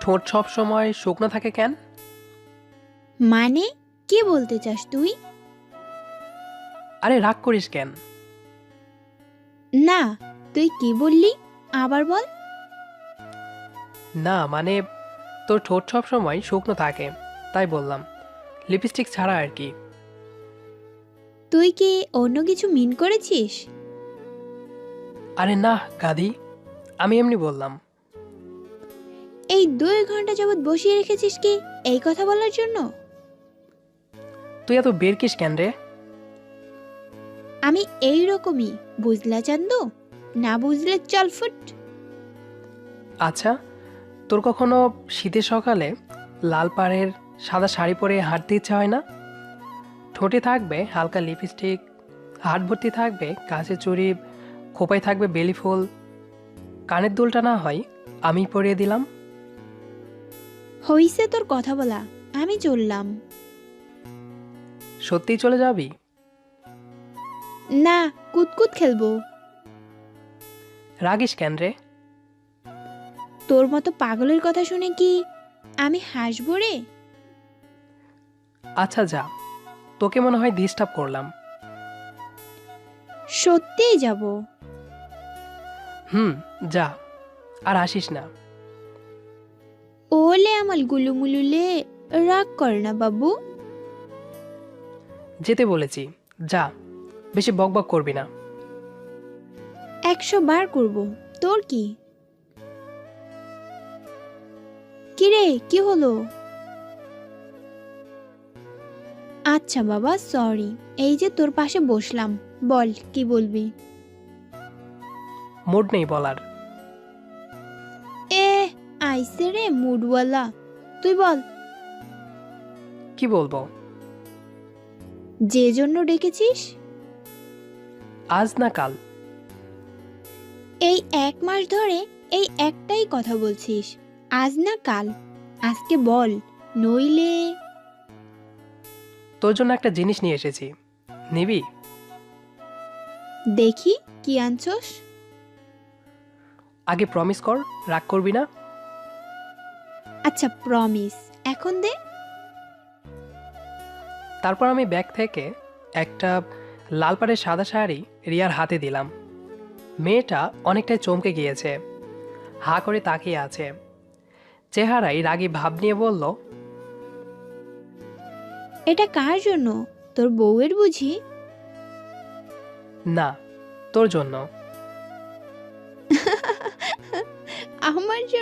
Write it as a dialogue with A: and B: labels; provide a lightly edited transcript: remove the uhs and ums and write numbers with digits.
A: ঠোঁট সব সময় শুকনো থাকে কেন?
B: মানে কি বলতে চাস তুই?
A: আরে রাগ করিস কেন?
B: না, তুই কি বললি? আবার বল।
A: না মানে তোর ঠোঁট সব সময় শুকনো থাকে, তাই বললাম। লিপস্টিক ছাড়া আর কি।
B: তুই কি অন্য কিছু মিন করেছিস?
A: আরে না গাধি, আমি এমনি বললাম।
B: এই 2 ঘন্টা যাবৎ বসিয়ে রেখেছিস কি এই কথা বলার জন্য?
A: তুই এত বেরকিস কেন রে?
B: আমি এই রকমই, বুঝলা চান্দু? না বুঝলে চল ফুট।
A: আচ্ছা, তোর কখনো শীতের সকালে লাল পাড়ের সাদা শাড়ি পরে হাঁটতে ইচ্ছা হয় না? ঠোঁটে থাকবে হালকা লিপস্টিক, হাত ভর্তি থাকবে কাঁচের চুড়ি, খোপায় থাকবে বেলি ফুল, কানের দুলটা না হয় আমি পরিয়ে দিলাম।
B: হইছে তোর কথা বলা, আমি চললাম।
A: সত্যিই চলে যাবি?
B: না, কুতকুত খেলবো।
A: রাগিস কেন রে?
B: তোর মতো পাগলের কথা শুনে কি আমি হাসবো রে?
A: আচ্ছা যা, তোকে মনে হয় ডিস্টার্ব করলাম।
B: সত্যিই যাব।
A: হুম, যা, আর আসিস না।
B: ওলে আমার গুলুমুলুলে, রাগ কর না বাবু।
A: যেতে বলেছি, যা, বেশি বকবক করবি না।
B: 100 বার করব, তোর কি? কিরে, কি হলো? আচ্ছা বাবা, সরি। এই যে তোর পাশে বসলাম, বল কি বলবি?
A: মুড নেই বলার।
B: এ, আইসে রে মুডওয়ালা, তুই বল।
A: কি বলবো?
B: যে জন্য ডেকেছিস?
A: আজ না কাল।
B: এই 1 মাস ধরে এই একটাই কথা বলছিস, আজ না কাল। আজকে বল, নইলে।
A: তোর জন্য একটা জিনিস নিয়ে এসেছি, নিবি?
B: দেখি কি আনছস।
A: আগে প্রমিস কর, রাগ করবি না।
B: আচ্ছা প্রমিস, এখন দে।
A: তারপর আমি ব্যাগ থেকে একটা লাল পাড়ের সাদা শাড়ি রিয়ার হাতে দিলাম। মেয়েটা অনেকটাই চমকে গিয়েছে, হা করে তাকিয়ে আছে। চেহারায় রাগী ভাব নিয়ে বলল,
B: এটা কার জন্য? তোর বউয়ের বুঝি?
A: না, তোর জন্য।
B: আমার জন্য?